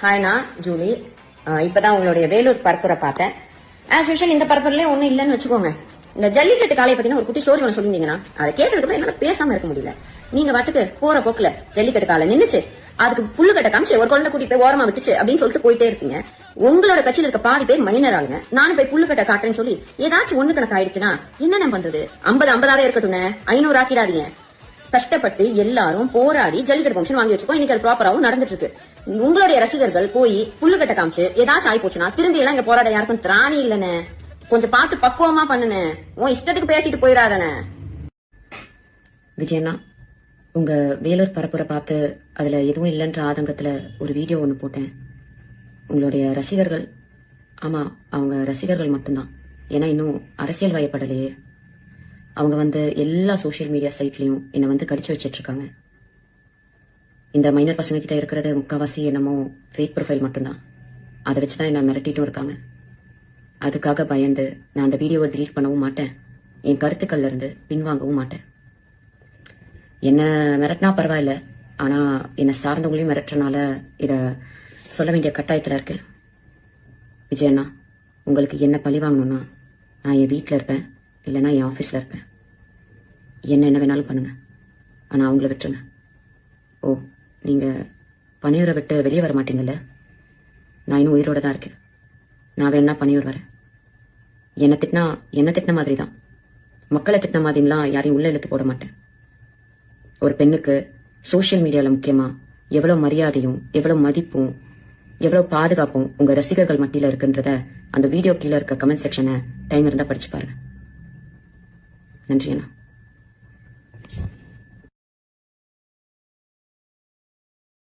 ஹாய்னா Julie. இப்பதான் உங்களுடைய வேலூர் பரப்புரை பார்த்தேன். ஆஸ் யூஷுவல் இந்த பரப்புரையிலே ஒன்னும் இல்லைன்னு வச்சுக்கோங்க. இந்த ஜல்லிக்கட்டு காலையை பத்தின ஒரு குட்டி ஸ்டோரி ஒன்று சொல்லியிருந்தீங்கன்னா அதை கேட்டதுக்கு என்னால பேசாம இருக்க முடியல. நீங்க வாட்டுக்கு போற போக்குல ஜல்லிக்கட்டு காலை நின்னுச்சு, அதுக்கு புல்லுக்கட்டை காமிச்சு ஒரு குழந்தை கூட்டி போய் ஓரமா விட்டுச்சு அப்படின்னு சொல்லிட்டு போயிட்டே இருக்கீங்க. உங்களோட கட்சியில இருக்க பாதி பேர் மைனர் ஆளுங்க. நானும் போய் புல்லுக்கட்டை காட்டுறேன்னு சொல்லி ஏதாச்சும் ஒண்ணு கணக்கு ஆயிடுச்சுன்னா என்ன பண்றது? 50 இருக்கட்டும், 500 ஆக்கிடாதீங்க. கஷ்டப்பட்டு எல்லாரும் போராடி ஜல்லிக்கட்டு ஃபங்க்ஷன் வாங்கி வச்சுக்கோ. இன்னைக்கு அது ப்ராப்பராவும் நடந்துட்டு இருக்கு. உங்களுடைய ரசிகர்கள் போய் புல்லுக்கட்டை காமிச்சு ஏதாச்சும் ஆகி போச்சுன்னா திரும்பி எல்லாம் இங்க போராட யாருக்கும் திராணி இல்லன்னு. கொஞ்சம் பார்த்து பக்குவமா பண்ணுன. உன் இஷ்டத்துக்கு பேசிட்டு போயிடாதன. விஜயண்ணா, உங்க வேலூர் பரப்புரை பார்த்து அதுல எதுவும் இல்லைன்ற ஆதங்கத்துல ஒரு வீடியோ ஒண்ணு போட்டேன். உங்களுடைய ரசிகர்கள், ஆமா அவங்க ரசிகர்கள் மட்டும்தான், ஏன்னா இன்னும் அரசியல் வயப்படலையே. அவங்க எல்லா சோசியல் மீடியா சைட்லயும் என்னை கடிச்சு வச்சிட்டு இருக்காங்க. இந்த மைனர் பசங்க கிட்ட இருக்கிறது முக்காவாசி என்னமோ ஃபேக் ப்ரொஃபைல் மட்டும்தான். அதை வச்சுதான் என்ன மிரட்டிட்டும் இருக்காங்க. அதுக்காக பயந்து நான் அந்த வீடியோவை டிலீட் பண்ணவும் மாட்டேன், என் கருத்துக்கள்ல இருந்து பின்வாங்கவும் மாட்டேன். என்ன மிரட்டினா பரவாயில்ல, ஆனா என்னை சார்ந்தவங்களையும் மிரட்டுறனால இத சொல்ல வேண்டிய கட்டாயத்துல இருக்கு. விஜயண்ணா, உங்களுக்கு என்ன பழி வாங்கணும்னா நான் என் வீட்டில் இருப்பேன், இல்லைன்னா என் ஆஃபீஸில் இருப்பேன். என்ன வேணாலும் பண்ணுங்க, ஆனால் அவங்கள விட்டுருங்க. ஓ, நீங்கள் பனையூரை விட்டு வெளியே வர மாட்டீங்கல்ல? நான் இன்னும் உயிரோட தான் இருக்கேன். நான் வேணா பனையூர் வரேன். என்ன திட்டின மாதிரி தான், மக்களை திட்டின மாதிரிலாம் யாரையும் உள்ள இழுத்து போட மாட்டேன். ஒரு பெண்ணுக்கு சோசியல் மீடியாவில் முக்கியமா எவ்வளவு மரியாதையும் எவ்வளவு மதிப்பும் எவ்வளவு பாதுகாப்பும் உங்க ரசிகர்கள் மத்தியில இருக்குன்றத அந்த வீடியோ கீழே இருக்க கமெண்ட் செக்ஷனை டைம் இருந்தா படிச்சு பாருங்க. நன்றி அண்ணா.